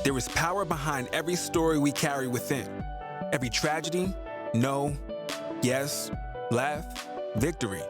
There is power behind every story we carry within. Every tragedy, no, yes, laugh, victory.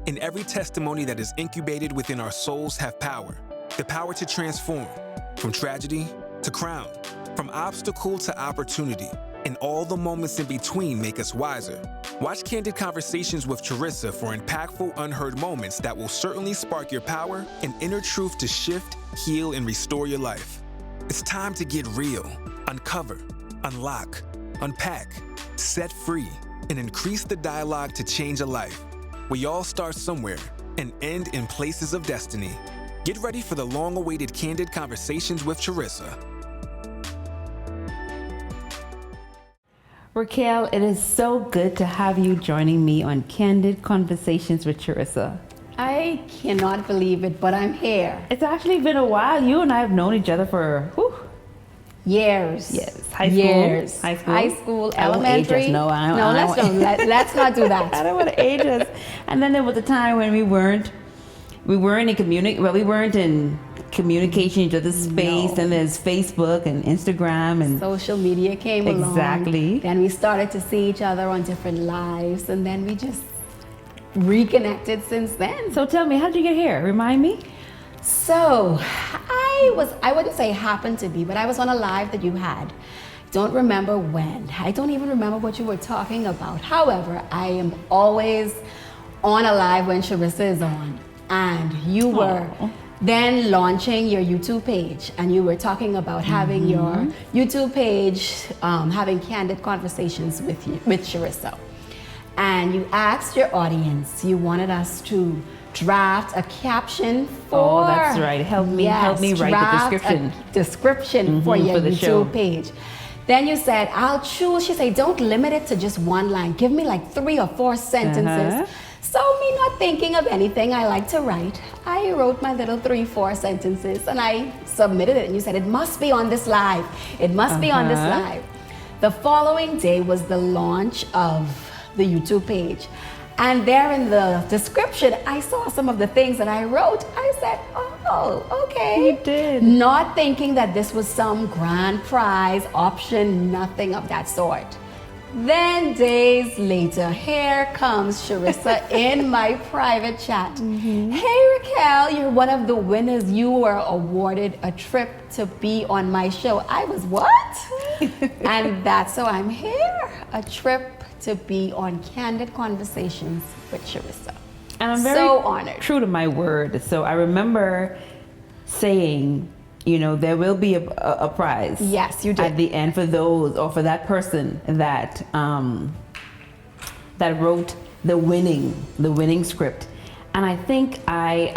And every testimony that is incubated within our souls have power. The power to transform, from tragedy to crown, from obstacle to opportunity. And all the moments in between make us wiser. Watch Candid Conversations with Charisa for impactful, unheard moments that will certainly spark your power and inner truth to shift, heal, and restore your life. It's time to get real, uncover, unlock, unpack, set free, and increase the dialogue to change a life. We all start somewhere and end in places of destiny. Get ready for the long-awaited Candid Conversations with Charisa. Raquel, it is so good to have you joining me on Candid Conversations with Charisa. I cannot believe it, but I'm here. It's actually been a while. You and I have known each other for years. Yes, high school. Years. High school. High school, I won't elementary. age us. No, let's not do that. I don't want to age us. And then there was a time when we weren't in communication each other's space. No. And there's Facebook and Instagram and Social media came along. Exactly. Then we started to see each other on different lives, and then we just reconnected since then. So tell me, how did you get here? Remind me. So I wouldn't say happened to be, but I was on a live that you had. Don't remember when. I don't even remember what you were talking about. However, I am always on a live when Charisa is on. And you were then launching your YouTube page, and you were talking about having your YouTube page, having Candid Conversations with Charisa. And you asked your audience, you wanted us to draft a caption for... Oh, that's right. Help me write the description. For your the YouTube show. page. Then you said, I'll choose. She said, don't limit it to just one line. Give me like 3 or 4 sentences. So me not thinking of anything I like to write, I wrote my little 3-4 sentences and I submitted it. And you said, it must be on this live. It must be on this live. The following day was the launch of the YouTube page. And there in the description, I saw some of the things that I wrote. I said, oh, okay. You did. Not thinking that this was some grand prize option, nothing of that sort. Then days later, here comes Charisa in my private chat. Hey Raquel, you're one of the winners. You were awarded a trip to be on my show. I was what? And that's how I'm here. A trip to be on Candid Conversations with Charisa. And I'm very so honored. True to my word. So I remember saying, there will be a prize. Yes, you did. At the end for those, or for that person that that wrote the winning script. And I think I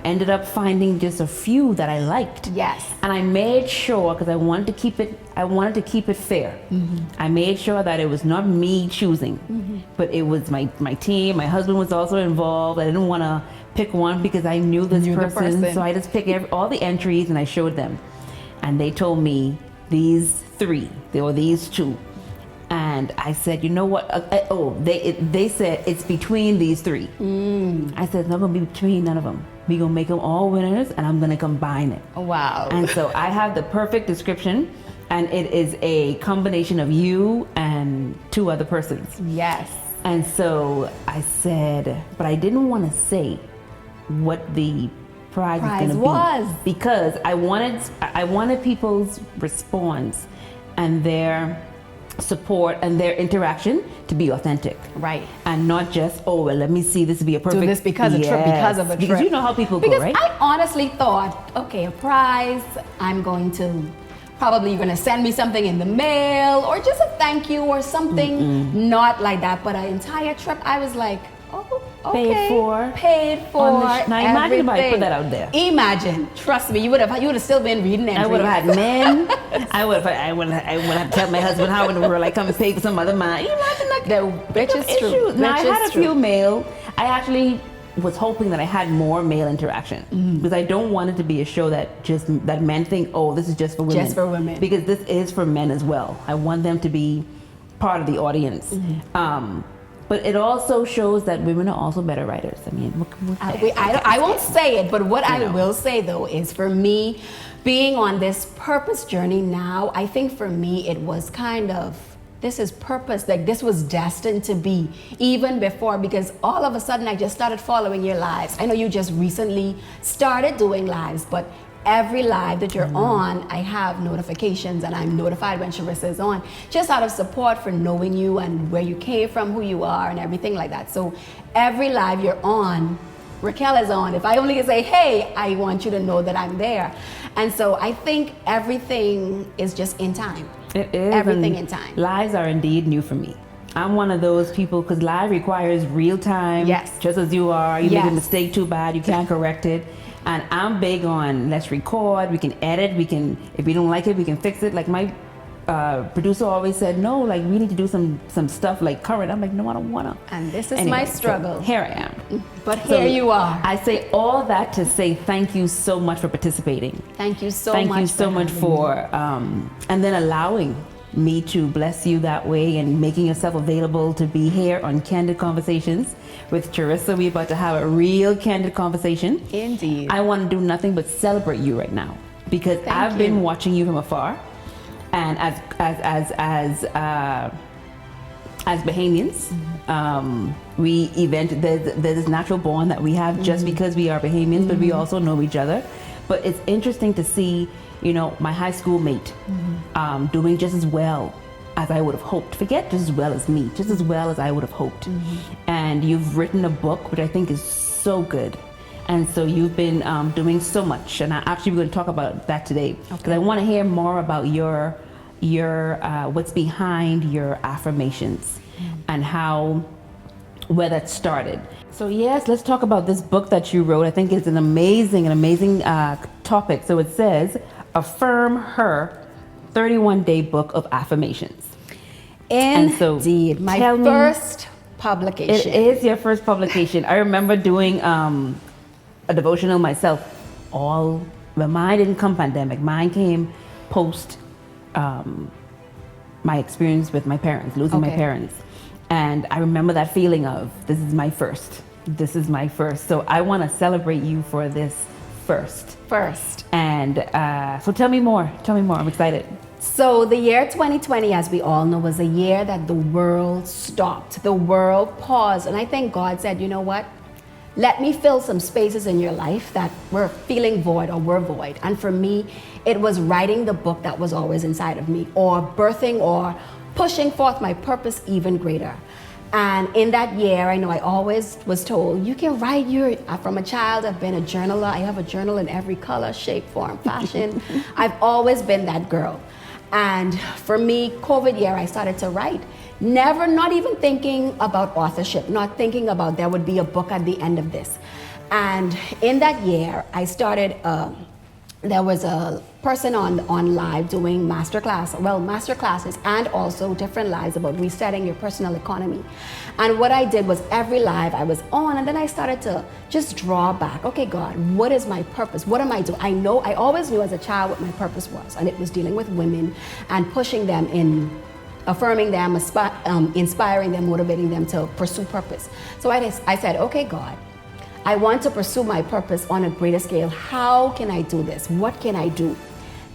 ended up finding just a few that I liked. Yes. And I made sure, because I wanted to keep it fair. I made sure that it was not me choosing, but it was my team. My husband was also involved. I didn't want to pick one because I knew this person. So I just picked all the entries and I showed them. And they told me these 3, there were these 2. And I said, you know what? They said it's between these 3. I said, it's not going to be between none of them. We're going to make them all winners and I'm going to combine it. Wow. And so I have the perfect description, and it is a combination of you and 2 other persons. Yes. And so I said, but I didn't want to say what the prize was going to be, because I wanted people's response and their support and their interaction to be authentic, right? And not just let me see this be a perfect. Do this because of a trip, because of a trip. Because you know how people go, right? I honestly thought, okay, a prize. I'm going to probably you're going to send me something in the mail or just a thank you or something. Not like that, but an entire trip. I was like, oh, okay, paid for. Now imagine if I put that out there. Imagine, trust me, you would have still been reading entries. I would have had men. I would have to tell my husband how in the world I come and pay for some other man. Imagine It's true. Now I had a few mail. I actually was hoping that I had more male interaction, because I don't want it to be a show that men think, oh, this is just for women. Just for women. Because this is for men as well. I want them to be part of the audience. But it also shows that women are also better writers. I mean, I won't say it, but what I know. will say though is for me, being on this purpose journey now, I think for me it was kind of, this is purpose, like this was destined to be even before, because all of a sudden I just started following your lives. I know you just recently started doing lives, but every live that you're on, I have notifications and I'm notified when Charisa is on, just out of support for knowing you and where you came from, who you are and everything like that. So every live you're on, Raquel is on. If I only can say, hey, I want you to know that I'm there. And so I think everything is just in time. It is. Everything in time. Lives are indeed new for me. I'm one of those people, because live requires real time. Yes. Just as you are. You make a Yes. mistake too bad, you can't correct it. And I'm big on, let's record, we can edit, we can, if we don't like it, we can fix it. Like my producer always said, no, like we need to do some stuff like current. I'm like, no, I don't wanna. And this is Anyway, my so struggle. here I am. But So here you are. I say all that to say thank you so much for participating. Thank you so Thank much. you so much having me. for, and then allowing me to bless you that way and making yourself available to be here on Candid Conversations with Charisa. We're about to have a real candid conversation. Indeed. I want to do nothing but celebrate you right now, because Thank I've been you. watching you from afar, and as Bahamians, we there's this natural bond that we have just because we are Bahamians, but we also know each other. But it's interesting to see, you know, my high school mate doing just as well as I would have hoped. Forget just as well as me, just as well as I would have hoped. And you've written a book, which I think is so good. And so you've been doing so much, and I actually we're going to talk about that today, because I want to hear more about your what's behind your affirmations and where that started. So yes, let's talk about this book that you wrote. I think it's an amazing topic. So it says, Affirm Her 31-Day Book of Affirmations. Indeed. My tell me- first publication. It is your first publication. I remember doing a devotional myself. Well, mine didn't come pandemic. Mine came post my experience with my parents, losing my Okay. parents. And I remember that feeling of, this is my first. This is my first. So I want to celebrate you for this first. And so tell me more. I'm excited. So the year 2020, as we all know, was a year that the world stopped. The world paused. And I think God said, you know what? Let me fill some spaces in your life that were feeling void or were void. And for me, it was writing the book that was always inside of me, or birthing or pushing forth my purpose even greater. And in that year, I know I always was told, you can write from a child, I've been a journaler. I have a journal in every color, shape, form, fashion. I've always been that girl. And for me, COVID year, I started to write. Not even thinking about authorship, not thinking about there would be a book at the end of this. And in that year, I started, there was a person on live doing masterclasses and also different lives about resetting your personal economy. And what I did was every live I was on, and then I started to just draw back. Okay, God, what is my purpose? What am I doing? I always knew as a child what my purpose was, and it was dealing with women and pushing them in, affirming them, inspiring them, motivating them to pursue purpose. So I said, okay, God, I want to pursue my purpose on a greater scale. How can I do this? What can I do?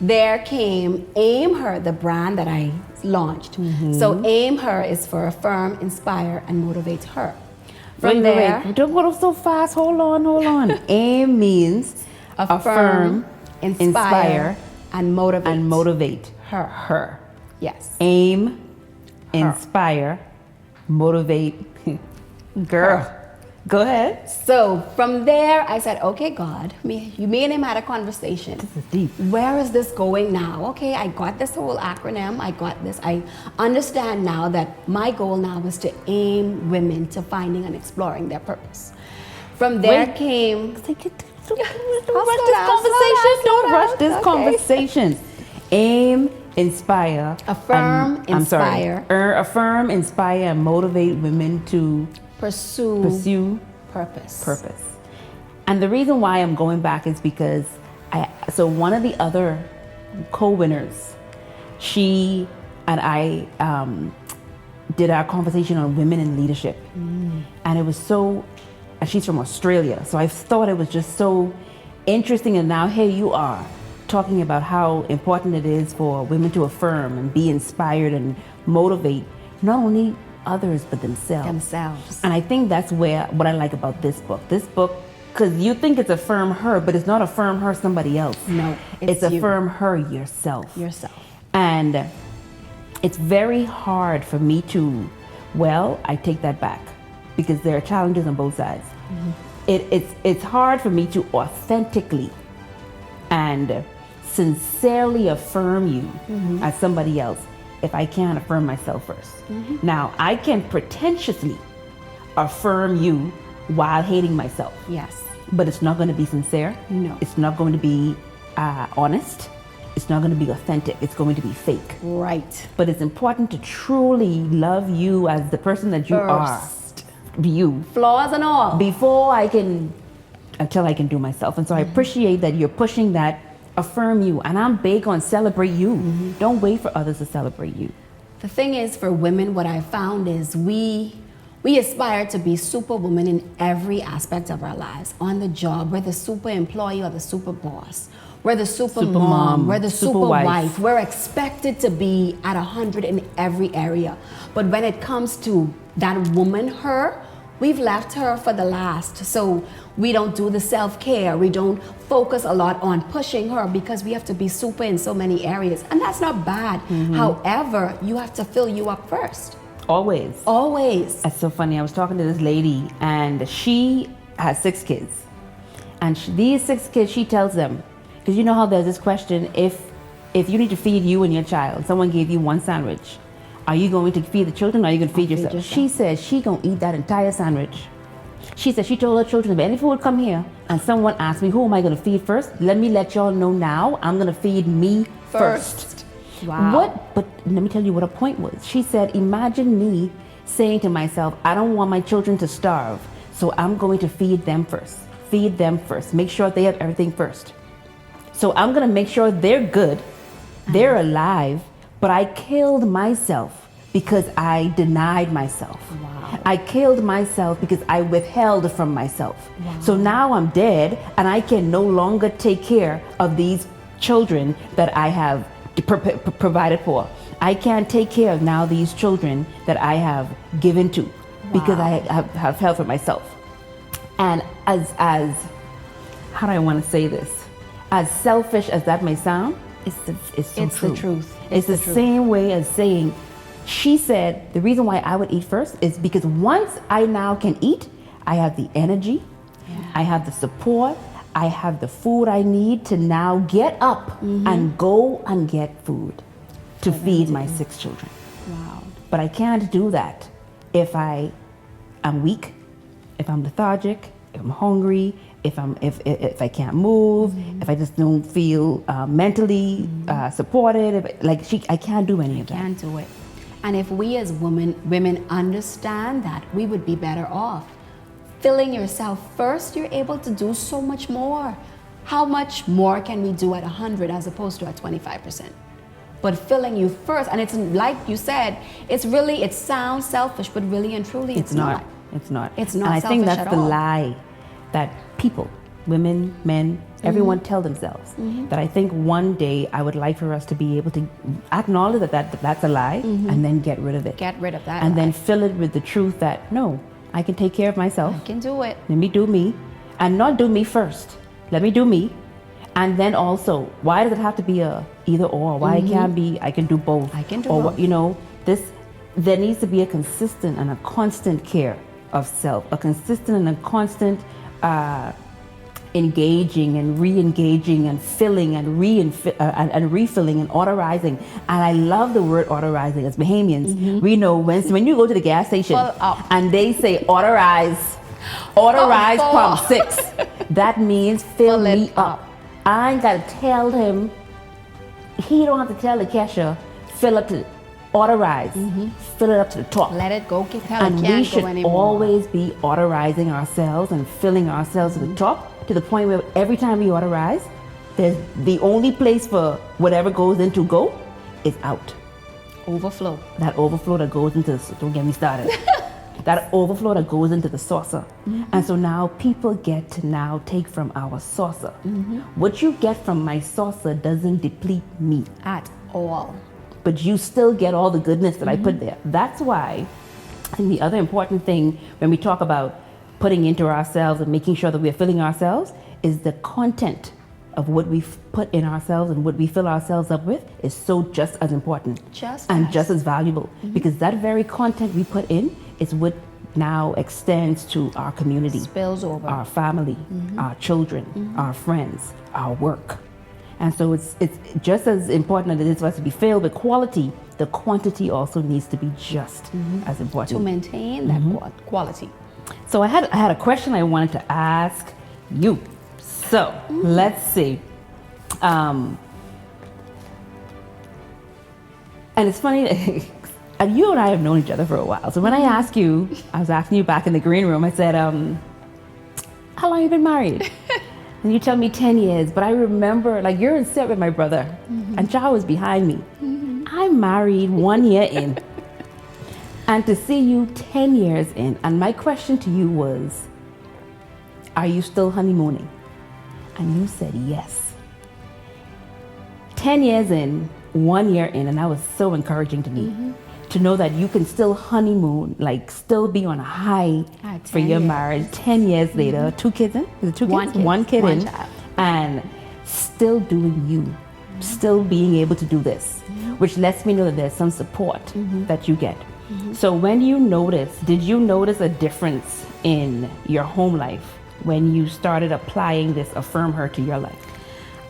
There came Aim Her, the brand that I launched. So Aim Her is for affirm, inspire, and motivate her. From there, Wait. Don't go so fast. Hold on. Aim means affirm, inspire, and motivate her. Yes. Aim, inspire, motivate. Girl, go ahead. So from there, I said, okay, God, me and him had a conversation. This is deep. Where is this going now? Okay, I got this whole acronym. I got this. I understand now that my goal now is to aim women to finding and exploring their purpose. From there came... Don't rush this conversation. Aim, inspire, Affirm, inspire. Affirm, inspire, and motivate women to Pursue purpose. And the reason why I'm going back is because one of the other co-winners, she and I did our conversation on women in leadership. And it was so, and she's from Australia, so I thought it was just so interesting. And now here you are talking about how important it is for women to affirm and be inspired and motivate not only others but themselves. And I think that's what I like about this book. This book, because you think it's affirm her, but it's not affirm her somebody else. No, it's affirm her yourself. Yourself. And it's very hard for me to, I take that back, because there are challenges on both sides. It's hard for me to authentically and sincerely affirm you as somebody else if I can't affirm myself first. Now, I can pretentiously affirm you while hating myself. Yes. But it's not going to be sincere. No. It's not going to be honest. It's not going to be authentic. It's going to be fake. Right. But it's important to truly love you as the person that you are. You. Flaws and all. Until I can do myself. And so I appreciate that you're pushing that, affirm you. And I'm big on celebrate you. Don't wait for others to celebrate you. The thing is, for women, what I found is we aspire to be superwoman in every aspect of our lives. On the job, we're the super employee or the super boss. We're the super mom. We're the super wife. We're expected to be at 100 in every area. But when it comes to that woman, her, we've left her for the last. So we don't do the self-care. We don't focus a lot on pushing her because we have to be super in so many areas. And that's not bad. However, you have to fill you up first. Always. Always. That's so funny. I was talking to this lady and she has 6 kids. And these 6 kids, she tells them, because you know how there's this question, if you need to feed you and your child, someone gave you 1 sandwich, are you going to feed the children or are you going to feed yourself? She says she going to eat that entire sandwich. She said she told her children, if any food come here and someone asks me, who am I going to feed first? Let me let y'all know now, I'm going to feed me first. Wow. But let me tell you what her point was. She said, imagine me saying to myself, I don't want my children to starve, so I'm going to feed them first. Feed them first. Make sure they have everything first. So I'm going to make sure they're good, they're alive, but I killed myself because I denied myself. Wow. I killed myself because I withheld from myself. Wow. So now I'm dead and I can no longer take care of these children that I have provided for. I can't take care of now these children that I have given to because I have held for myself. And as how do I want to say this? As selfish as that may sound, it's the truth. It's the same way as saying, she said, the reason why I would eat first is because once I now can eat, I have the energy, I have the support, I have the food I need to now get up and go and get food to feed my 6 children. Wow. But I can't do that if I am weak, if I'm lethargic, if I'm hungry, if I can't move, if I just don't feel mentally supported, I can't do any of that. Can't do it. And if we as women understand that, we would be better off. Filling yourself first, you're able to do so much more. How much more can we do at 100 as opposed to at 25%? But filling you first, and it's like you said, it sounds selfish, but really and truly it's not. It's not. It's not and I selfish think that's at the all. lie that people, women, men, everyone tell themselves. That I think one day I would like for us to be able to acknowledge that's a lie and then get rid of it. Get rid of that and lie. then fill it with the truth that, no, I can take care of myself. I can do it. Let me do me. And not do me first. Let me do me. And then also, why does it have to be a either or? Why it can't be, I can do both. I can do or, both. There needs to be a consistent and a constant care of self, a consistent and a constant engaging and re-engaging and filling and refilling and autorizing. And I love the word autorizing. As Bahamians, we know when you go to the gas station and they say autorize pump 6, that means fill me up. I ain't got to tell him, he don't have to tell the cashier, fill up to autorize, fill it up to the top. Let it go, and we should always be authorizing ourselves and filling ourselves to the top, to the point where every time we authorize, there's the only place for whatever goes into go is out. Overflow. That overflow that goes into, don't get me started. That overflow that goes into the saucer. And so now people get to now take from our saucer. What you get from my saucer doesn't deplete me At all. but you still get all the goodness that I put there. That's why I think the other important thing when we talk about putting into ourselves and making sure that we're filling ourselves is the content of what we put in ourselves and what we fill ourselves up with is so just as important Just as valuable, because that very content we put in is what now extends to our community, spills over. our family, our children, our friends, our work. And so it's just as important as it is for us to be filled with quality, the quantity also needs to be just as important. To maintain that quality. So I had a question I wanted to ask you. So let's see. And it's funny, and you and I have known each other for a while. So when I asked you, I was asking you back in the green room, I said, how long have you been married? And you tell me 10 years, but I remember, like, you're in set with my brother, and Cha was behind me. I'm married 1 year in. And to see you 10 years in, and my question to you was, are you still honeymooning? And you said yes. 10 years in, 1 year in, and that was so encouraging to me. To know that you can still honeymoon, like still be on a high for your marriage 10 years later, 2 kids in? Is it 2 kids? One kid in. Child. And still doing you, still being able to do this, which lets me know that there's some support that you get. So when you did you notice a difference in your home life when you started applying this Affirm Her to your life?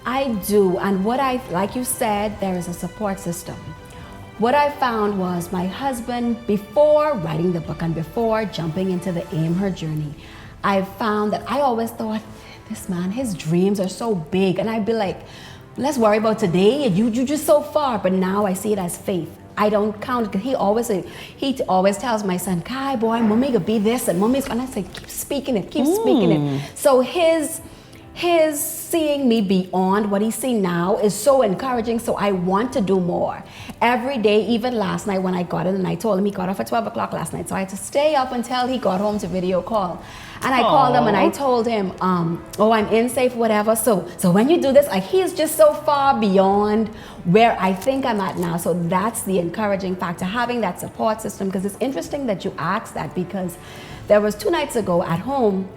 I do, and like you said, there is a support system. What I found was my husband, before writing the book and before jumping into the Aim Her journey, I found that I always thought, this man, his dreams are so big. And I'd be like, let's worry about today. You just so far. But now I see it as faith. I don't count it. He always tells my son, Kai, boy, mommy could be this and mommy's, and I say, keep speaking it, keep speaking it. So his seeing me beyond what he's seen now is so encouraging, so I want to do more. Every day, even last night when I got in, and I told him he got off at 12 o'clock last night, so I had to stay up until he got home to video call. And I called him and I told him, I'm in safe, whatever. So when you do this, like, he's just so far beyond where I think I'm at now. So that's the encouraging factor, having that support system. Because it's interesting that you asked that, because there was 2 nights ago at home,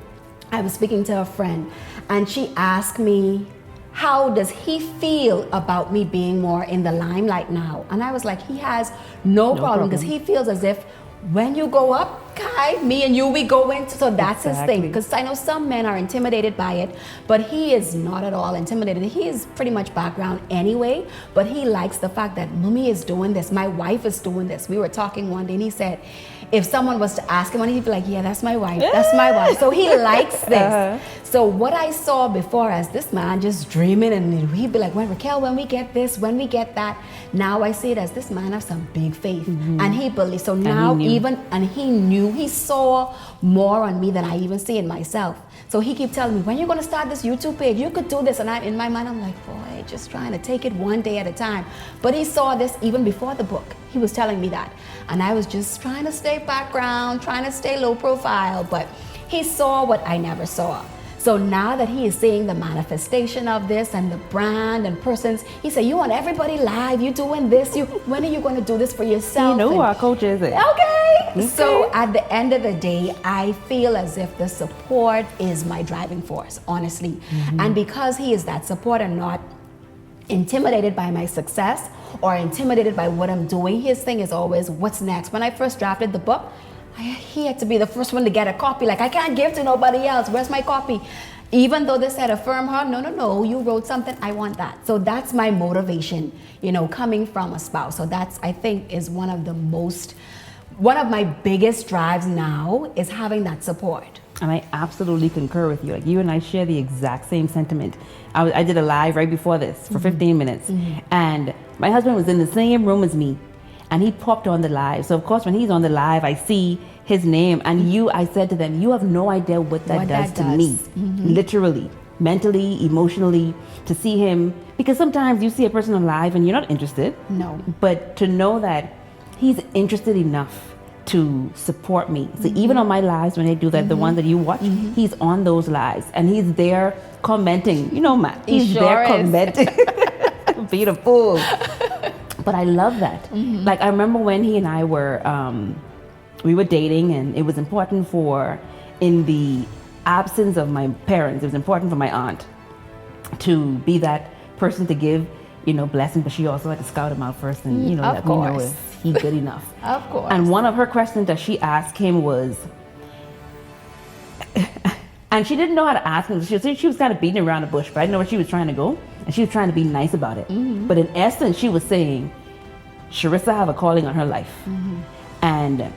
I was speaking to a friend and she asked me, how does he feel about me being more in the limelight now? And I was like, he has no problem, because he feels as if when you go up, Kai, me and you, we go into, so that's his thing. Because I know some men are intimidated by it, but he is not at all intimidated. He is pretty much background anyway, but he likes the fact that mommy is doing this, my wife is doing this. We were talking one day and he said, if someone was to ask him, he'd be like, yeah, that's my wife, that's my wife. So he likes this. So what I saw before as this man just dreaming, and he'd be like, well, Raquel, when we get this, when we get that, now I see it as this man has some big faith. And he believed. So now he saw more on me than I even see in myself. So he kept telling me, when you're going to start this YouTube page, you could do this. And in my mind, I'm like, boy, just trying to take it one day at a time. But he saw this even before the book. He was telling me that. And I was just trying to stay background, trying to stay low profile. But he saw what I never saw. So now that he is seeing the manifestation of this and the brand and persons, he said, you want everybody live, you doing this, when are you going to do this for yourself? You know who our coach is. Okay. So at the end of the day, I feel as if the support is my driving force, honestly. And because he is that support and not intimidated by my success or intimidated by what I'm doing, his thing is always, what's next? When I first drafted the book, he had to be the first one to get a copy. Like, I can't give to nobody else. Where's my copy? Even though they said Affirm Her, no, you wrote something, I want that. So that's my motivation, coming from a spouse. So that's, I think, is one of my biggest drives now, is having that support. And I absolutely concur with you. Like, you and I share the exact same sentiment. I did a live right before this for 15 minutes. And my husband was in the same room as me. And he popped on the live. So of course, when he's on the live, I see his name. And I said to them, you have no idea what that does to me. Literally. mentally, emotionally, to see him, because sometimes you see a person alive and you're not interested. No. But to know that he's interested enough to support me. So even on my lives, when they do that, the ones that you watch, he's on those lives and he's there commenting. You know, Matt, he's He sure there is. commenting. Being a fool. But I love that. Like, I remember when he and I were, we were dating, and it was important in the absence of my parents, it was important for my aunt to be that person to give, blessing, but she also had to scout him out first and, Of let me know course. if he's good enough. Of course. And one of her questions that she asked him was, and she didn't know how to ask him. She was kind of beating around the bush, but I didn't know where she was trying to go. And she was trying to be nice about it. But in essence, she was saying, Charisa have a calling on her life. And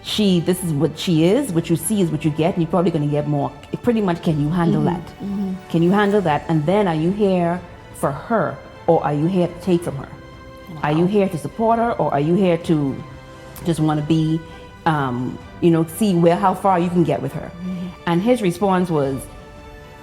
this is what she is, what you see is what you get, and you're probably going to get more. Pretty much, can you handle that? Can you handle that? And then are you here for her, or are you here to take from her? Wow. Are you here to support her, or are you here to just want to be, see how far you can get with her? And his response was,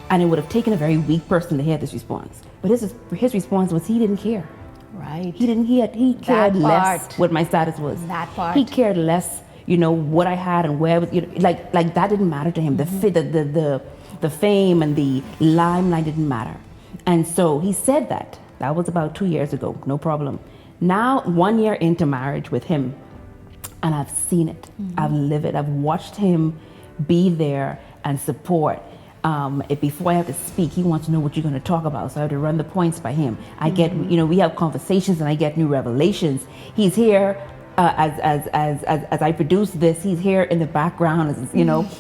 and it would have taken a very weak person to hear this response, but his response was he didn't care. Right. He cared less what my status was. That part. He cared less, what I had and where I was, like that didn't matter to him. The fame and the limelight didn't matter. And so he said that. That was about 2 years ago, no problem. Now, 1 year into marriage with him, and I've seen it. I've lived it. I've watched him be there and support. Before I have to speak, he wants to know what you're going to talk about, so I have to run the points by him. I get, we have conversations, and I get new revelations. He's here as I produce this. He's here in the background as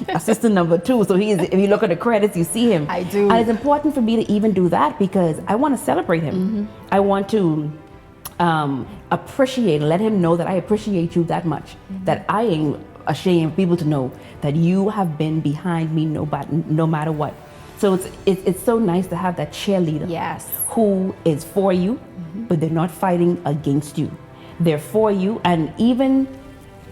assistant number 2. So if you look at the credits, you see him. I do. And it's important for me to even do that because I want to celebrate him. I want to appreciate, let him know that I appreciate you that much, that I ain't ashamed for people to know that you have been behind me no matter what. So it's so nice to have that cheerleader, yes, who is for you, but they're not fighting against you. They're for you, and even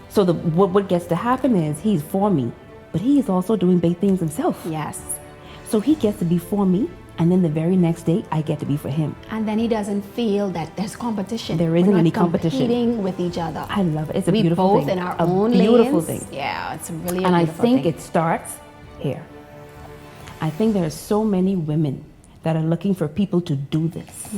so, what gets to happen is he's for me, but he is also doing big things himself. Yes. So he gets to be for me, and then the very next day I get to be for him. And then he doesn't feel that there's competition. There isn't We're not any competition. Competing with each other. I love it. It's a we beautiful both thing. in our a own beautiful lanes. thing. Yeah, it's really a and I beautiful think thing. it starts here. I think there are so many women that are looking for people to do this,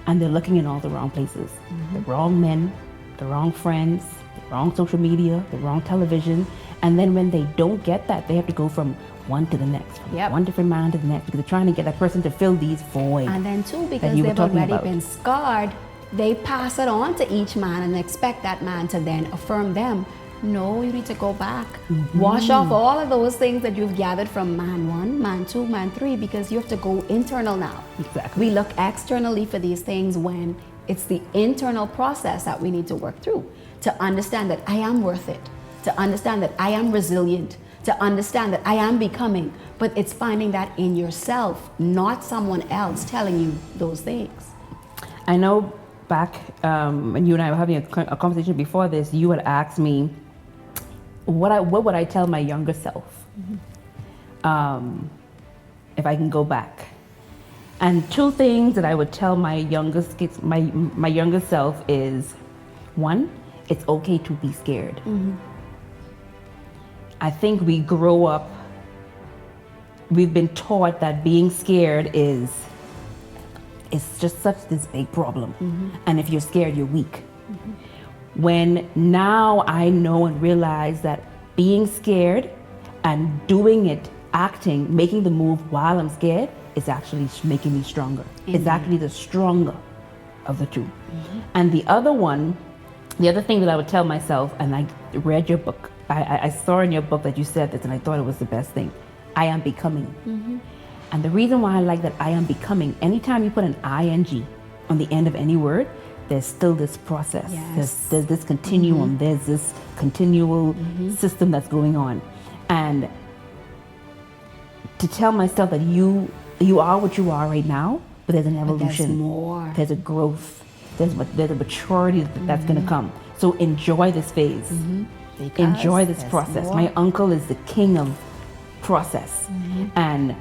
and they're looking in all the wrong places. The wrong men, the wrong friends, the wrong social media, the wrong television, and then when they don't get that, they have to go from one to the next, from one different man to the next, because they're trying to get that person to fill these voids. And then too, because you were they've talking already about. been scarred, they pass it on to each man and expect that man to then affirm them. No, you need to go back. Wash off all of those things that you've gathered from man 1, man 2, man 3, because you have to go internal now. Exactly. We look externally for these things when it's the internal process that we need to work through to understand that I am worth it, to understand that I am resilient, to understand that I am becoming. But it's finding that in yourself, not someone else telling you those things. I know back when you and I were having a conversation before this, you had asked me, what would I tell my younger self if I can go back? And 2 things that I would tell my younger self is, 1, it's okay to be scared. I think we grow up, we've been taught that being scared is just such this big problem. And if you're scared, you're weak. When now I know and realize that being scared and doing it, acting, making the move while I'm scared is actually making me stronger. It's actually the stronger of the 2. And the other thing that I would tell myself, and I read your book, I saw in your book that you said this, and I thought it was the best thing. I am becoming. And the reason why I like that I am becoming, anytime you put an ing on the end of any word, there's still this process. Yes. There's this continuum. There's this continual system that's going on. And to tell myself that you are what you are right now, but there's an evolution. There's more. There's a growth. There's a maturity that's going to come. So enjoy this phase. Because enjoy this there's process. more. My uncle is the king of process. And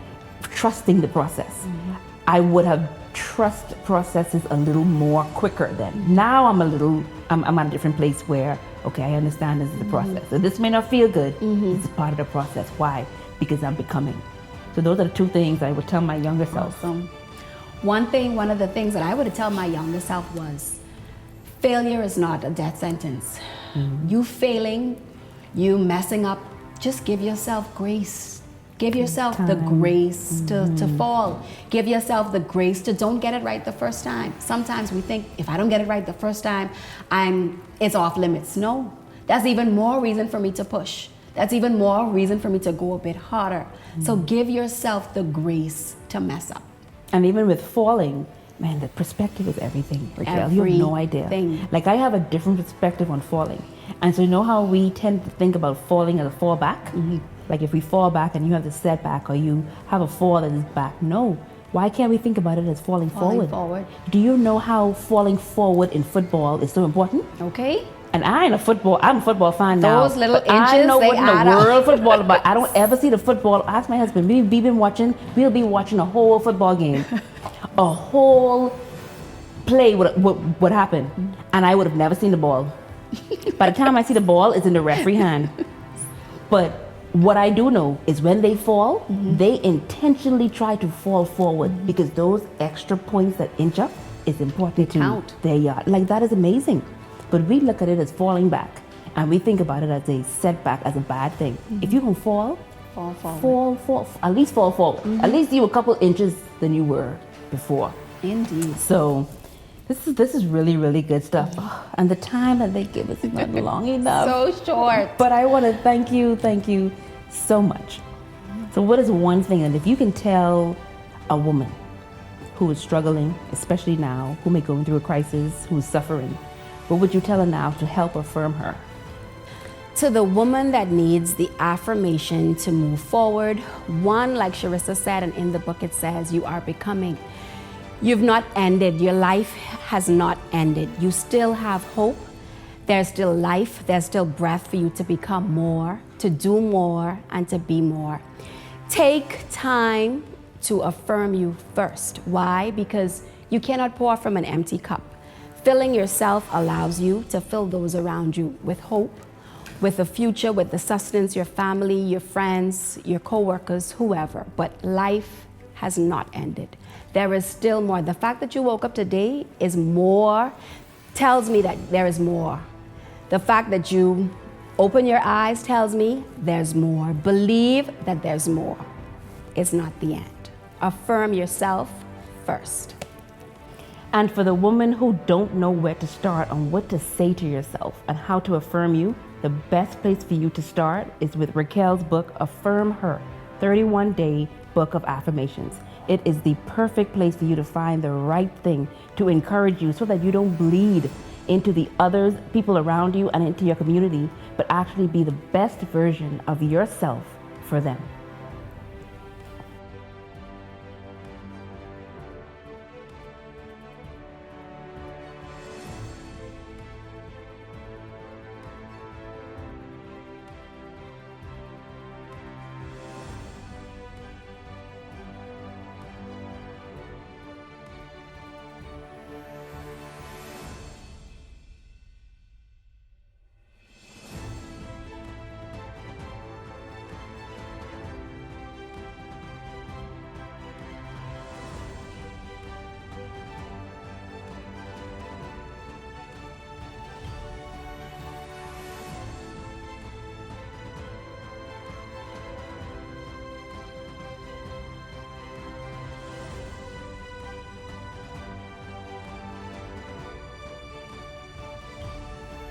trusting the process. I would have trust processes a little more quicker then. Now I'm at a different place where, okay, I understand this is the process. So this may not feel good. It's part of the process. Why? Because I'm becoming. So those are the two things I would tell my younger self. Awesome. One of the things that I would tell my younger self was, failure is not a death sentence. You failing, you messing up, just give yourself grace. Give yourself the grace to fall. Give yourself the grace to don't get it right the first time. Sometimes we think, if I don't get it right the first time, it's off limits. No, that's even more reason for me to push. That's even more reason for me to go a bit harder. So give yourself the grace to mess up. And even with falling, man, the perspective is everything, Raquel. You have no idea. Like, I have a different perspective on falling. And so you know how we tend to think about falling as a fall back? Like if we fall back and you have the setback, or you have a fall that is back. No. Why can't we think about it as falling forward? Do you know how falling forward in football is so important? Okay. And I'm a football fan now. Those little inches, I know they what in the add up. world football about. I don't ever see the football. Ask my husband. We'll be watching a whole football game. A whole play would happen. And I would have never seen the ball. By the time I see the ball, it's in the referee hand. But what I do know is when they fall, they intentionally try to fall forward, because those extra points that inch up is important to their yard. Like, that is amazing. But we look at it as falling back, and we think about it as a setback, as a bad thing. If you can fall forward. At least fall forward. At least you a couple inches than you were before. Indeed. So this is really, really good stuff. And the time that they give us is not long enough. So short. But I want to thank you so much. So what is one thing that if you can tell a woman who is struggling, especially now, who may be going through a crisis, who is suffering, what would you tell her now to help affirm her? To the woman that needs the affirmation to move forward, one, like Charisa said, and in the book it says, you are becoming. You've not ended. Your life has not ended. You still have hope. There's still life. There's still breath for you to become more, to do more, and to be more. Take time to affirm you first. Why? Because you cannot pour from an empty cup. Filling yourself allows you to fill those around you with hope, with the future, with the sustenance, your family, your friends, your co-workers, whoever. But life has not ended. There is still more. The fact that you woke up today is more, tells me that there is more. The fact that you open your eyes tells me there's more. Believe that there's more. It's not the end. Affirm yourself first. And for the women who don't know where to start on what to say to yourself and how to affirm you, the best place for you to start is with Raquel's book, Affirm Her, 31-Day Book of Affirmations. It is the perfect place for you to find the right thing to encourage you so that you don't bleed into the others, people around you, and into your community, but actually be the best version of yourself for them.